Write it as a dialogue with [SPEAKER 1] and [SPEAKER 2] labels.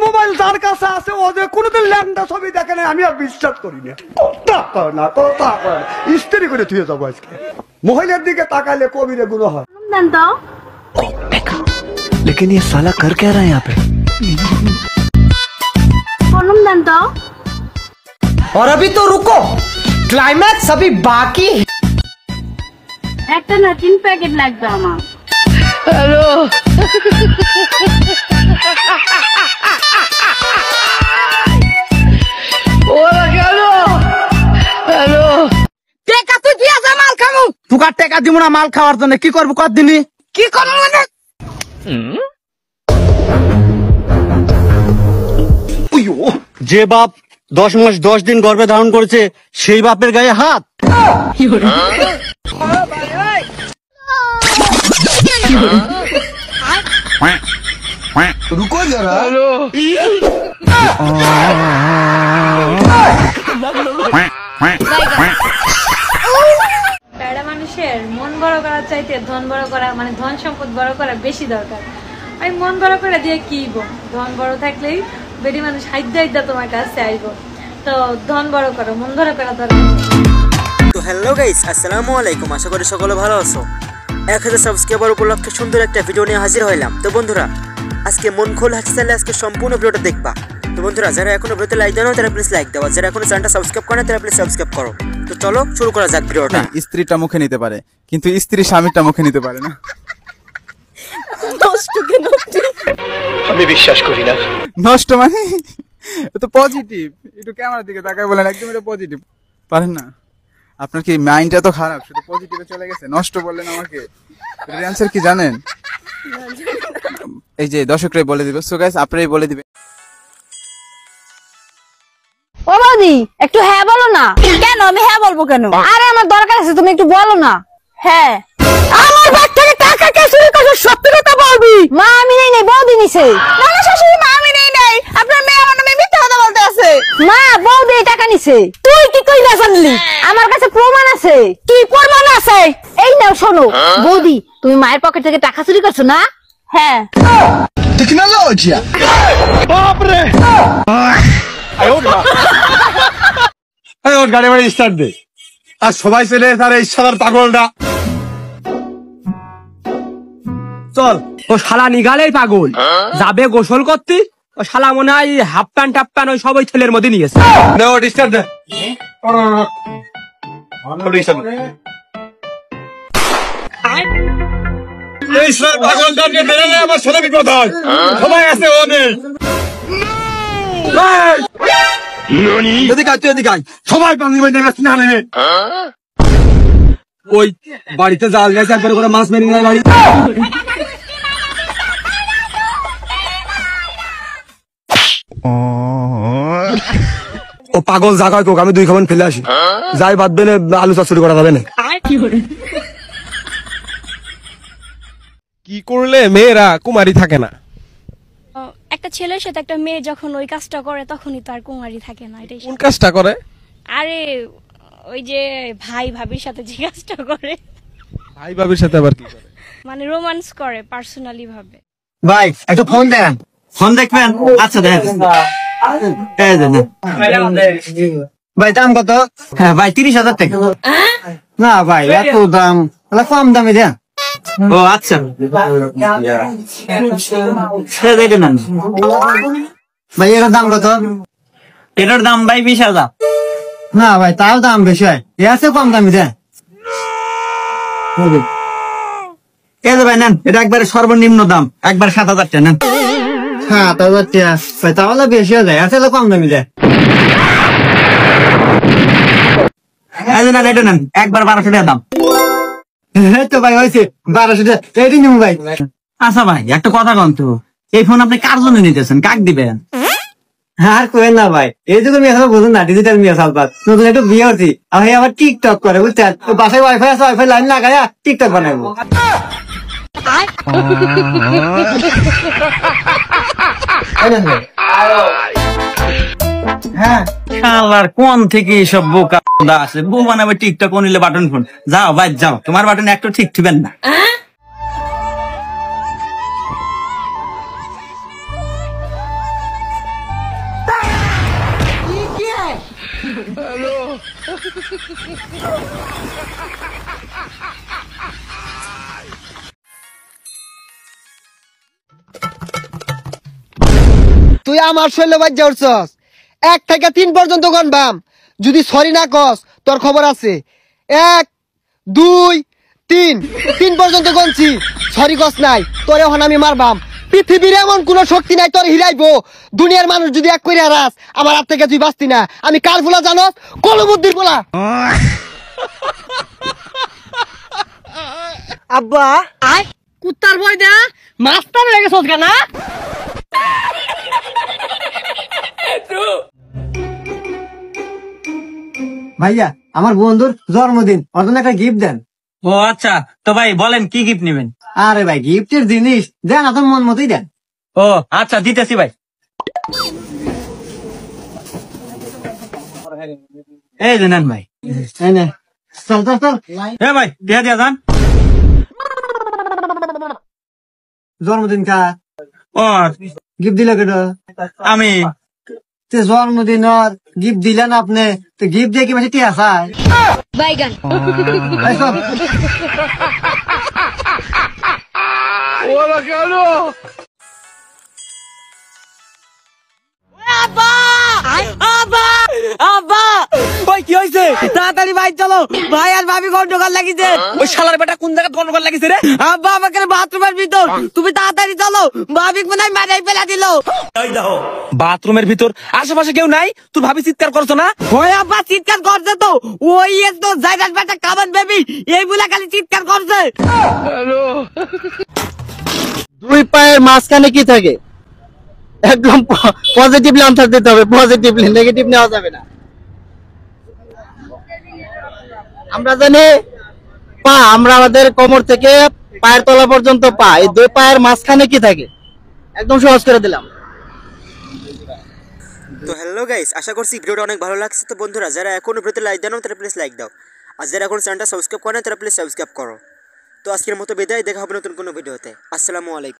[SPEAKER 1] Mobile যার কাছে আছে ও যে কোনোদিন ল্যান্ডা ছবি দেখে না, আমি আর বিশ্বাস করি না। স্ত্রী করে থুয়ে যাবো আজকে। মহিলার দিকে তাকাইলে কবিরে গুলো হয়।
[SPEAKER 2] लेकिन ये साला कर क्या रहा है यहाँ पे?
[SPEAKER 3] और अभी तो रुको, क्लाइमैक्स अभी बाकी है।
[SPEAKER 4] একটা না 3 প্যাকেট লাগবে আমার।
[SPEAKER 3] हेलो ওরা গেল। हेलो টেকা তুই দিয়া যা মাল খামু। তুই কার টাকা দিমু না মাল খাওয়ার জন্য? কি করব কত দিনই? কি করব মানে?
[SPEAKER 2] যে বাপ 10 মাস 10 দিন গর্ভে ধারণ করেছে সেই বাপের গায়ে হাত।
[SPEAKER 1] রুকো যারা।
[SPEAKER 5] প্যারা মানুষের মন বড় করার চাইতে ধন বড় করা, মানে ধন সম্পদ বড় করা বেশি দরকার। আমি মন বড় করে দিয়ে কি ধন বড় থাকলেই বেডি মানুষ হাইদা তোমার কাছে আইব। তো ধন বড় করো, মন বড় করা দরকার।
[SPEAKER 6] তো হ্যালো গাইস, আসসালামু আলাইকুম। আশা করি সকলে ভালো আছো। 1000 সাবস্ক্রাইবার উপলক্ষে সুন্দর একটা ভিডিও নিয়ে হাজির হইলাম। তো বন্ধুরা, আজকে মন খোল হাসিলে আজকে সম্পূর্ণ ভিডিওটা দেখবা। তো বন্ধুরা, যারা এখনো ভিডিওতে লাইক দাও না তারা প্লিজ লাইক দাও, যারা এখনো চ্যানেলটা সাবস্ক্রাইব করে না তারা প্লিজ সাবস্ক্রাইব করো। তো চলো শুরু করা যাক ভিডিওটা।
[SPEAKER 7] স্ত্রীটা মুখে নিতে পারে কিন্তু স্ত্রী স্বামীটা মুখে নিতে পারে না।
[SPEAKER 2] আমি বিশ্বাস করি না।
[SPEAKER 7] নষ্ট মানে তো পজিটিভ, একটু ক্যামেরার দিকে তাকায় বলেন, একদম এটা পজিটিভ পারেন না। আপনার কি মাইন্ডটা তো খারাপ, শুধু পজিটিভে চলে গেছে। নষ্ট বললেন আমাকে, এর অ্যানসার কি জানেন? এই যে দর্শকরাই বলে দিবে। সো গাইস, আপনারাই বলে দিবেন।
[SPEAKER 4] ও বৌদি, একটু হ্যাঁ বলো না। কেন আমি হ্যাঁ বলবো কেন? আরে আমার দরকার আছে, তুমি একটু বলো না। হ্যাঁ। আমার ব্যাগ থেকে টাকা কে চুরি করছে? সত্যি কথা বলবি। মা আমি নেই নাই, বৌদি নিছে। না না শাশুড়ি, মা আমি নেই নাই। আপনার মেয়ে আমার নামে মিথ্যা কথা বলতে আছে। মা বৌদি টাকা নিছে। তুই কি কইলা জানলি? আমার কাছে প্রমাণ আছে। কি প্রমাণ আছে? এই নাও শোনো। বৌদি, তুমি মায়ের পকেট থেকে টাকা চুরি করছো না? হ্যাঁ।
[SPEAKER 1] টেকনোলজি বাপ রে। গাড়ি বাড়ি স্টার্ট দে। আর সবাই চলে তার এই সাদার পাগলটা
[SPEAKER 3] চল, ও শালা নিগালেই পাগল যাবে গোসল করতে। ও শালা মনে হয় হাফ প্যান্ট টাপ প্যান্ট ওই সবই ছেলের মধ্যে নিয়েছে।
[SPEAKER 1] স্টার্ট দে। এই সাদার পাগলটা নিয়ে বেরোলে আমার ছেলে বিপদ হয়। সবাই আছে ও নেই। সবাই
[SPEAKER 3] ওই বাড়িতে জাল গেছে একবার করে মাছ মেরে নেয় বাড়ি।
[SPEAKER 1] ও পাগল জাগায় কোক, আমি 2 খাবার ফেলে আসি। যাই বাদ বেনে আলু চচ্চড়ি করা যাবে না।
[SPEAKER 8] কি করলে মেয়েরা কুমারী থাকে না?
[SPEAKER 9] একটা ছেলের সাথে একটা মেয়ে যখন ওই কাজটা করে তখনই তো আর কুমারী থাকে না। এটাই
[SPEAKER 8] কোন কাজটা করে?
[SPEAKER 9] আরে ওই যে ভাই ভাবির সাথে যে কাজটা করে।
[SPEAKER 8] ভাই ভাবির সাথে আবার কি করে?
[SPEAKER 9] মানে রোমান্স করে পার্সোনালি ভাবে।
[SPEAKER 2] ভাই একটু ফোন দেন। ফোন দেখবেন? আচ্ছা দেন। এই দেন। ভাই দাম কত? হ্যাঁ ভাই 30,000 টাকা। না ভাই এত দাম, তাহলে কম দামে দেন। ও আচ্ছা, ভাই এটার দাম কত? এটার দাম ভাই 20,000। না ভাই তাও দাম বেশি হয়, এ আছে কম দামি দেন। এই যে ভাই নেন, এটা একবারে সর্বনিম্ন দাম, একবার 7,000 টাকা নেন। 7,000 টাকা ভাই তাহলে বেশি হয়ে যায়, আছে কম দামি দেন। এটা নেন, একবার 1200 টাকা দাম। তো ভাই হয়েছে 1200 টাকা, এটি নিব ভাই। আচ্ছা ভাই একটা কথা কন তো, এই ফোন আপনি কার জন্য নিতেছেন, কাক দিবেন? আর কোয়েন না ভাই, এই যুগে মেয়ে বুঝুন না, ডিজিটাল মেয়ে সালবাদ নতুন একটু বিয়ে হচ্ছি, আর ভাই আবার টিকটক করে বুঝছেন। বাসায় ওয়াইফাই আছে, ওয়াইফাই লাইন লাগায়া টিকটক বানাবো। হ্যাঁ শালার কোন থেকে সব বোকা আছে, বউ বানাবে টিকটক নিলে বাটন ফোন। যাও ভাই যাও, তোমার বাটন একটু ঠিক ঠিবেন না।
[SPEAKER 3] তুই আমার শৈল বাজ্যা উঠছস 1 থেকে 3 পর্যন্ত গণবাম যদি সরি না কস তোর খবর আছে 1 2 3 পর্যন্ত গণছি সরি কস নাই তোরে এখন আমি মারবাম পৃথিবীর এমন কোন শক্তি নাই তোর হিরাইবো দুনিয়ার মানুষ যদি এক করে হারাস আমার হাত থেকে তুই বাঁচতি না আমি কার ফুলা জানোস কলবুদ্দির ফুলা আব্বা আয় কুত্তার ভয় দা মাস্টার হয়ে গেছস না
[SPEAKER 2] ভাইয়া আমার বন্ধুর জন্মদিন ওর জন্য একটা গিফট দেন। ও আচ্ছা, তো ভাই বলেন কি গিফট নেবেন? আরে ভাই গিফটের জিনিস দেন, আপনার মন মতোই দেন। ও আচ্ছা, দিতেছি ভাই। এই যে নেন ভাই। এই নে, চল চল চল। হ্যাঁ ভাই, দিয়া দিয়া যান। জন্মদিন কা ও গিফট দিলে কেন? আমি জন্মদিন আর গিফট দিলেন আপনি, তো গিফট দিয়ে কি বেশি টিয়া চায়?
[SPEAKER 4] বাইগান
[SPEAKER 3] কি হয়েছে? তাড়াতাড়ি ভাই চলো, ভাই আর ভাবি গন্ডগোল লাগিছে। ওই শালার বেটা কোন জায়গায় গন্ডগোল লাগিছে রে? আব্বা আমাকে বাথরুমের ভিতর, তুমি তাড়াতাড়ি চলো, ভাবি মনে হয় মারাই ফেলা দিল।
[SPEAKER 1] বাথরুমের ভিতর আশেপাশে কেউ নাই, তুই ভাবি চিৎকার করছো না?
[SPEAKER 3] ওই আব্বা চিৎকার করছে তো, ওই তো জায়গার বেটা কামান বেবি এই বলে খালি চিৎকার করছে।
[SPEAKER 2] দুই পায়ের মাঝখানে কি থাকে? একদম পজিটিভলি আনসার দিতে হবে, পজিটিভলি, নেগেটিভ নেওয়া যাবে না। আমরা জানি পা, আমরা আমাদের কোমর থেকে পায়ের তলা পর্যন্ত পা, এই দুই পায়ের মাঝখানে কি থাকে? একদম সহজ করে দিলাম।
[SPEAKER 6] তো হ্যালো গাইস, আশা করছি ভিডিওটা অনেক ভালো লাগছে। তো বন্ধুরা, যারা এখনো ভিডিওতে লাইক দাও তারা প্লিজ লাইক দাও, আর যারা এখন চ্যানেলটা সাবস্ক্রাইব করে তারা প্লিজ সাবস্ক্রাইব করো। তো আজকের মতো বিদায়, দেখা হবে নতুন কোনো ভিডিওতে। আসসালামু আলাইকুম।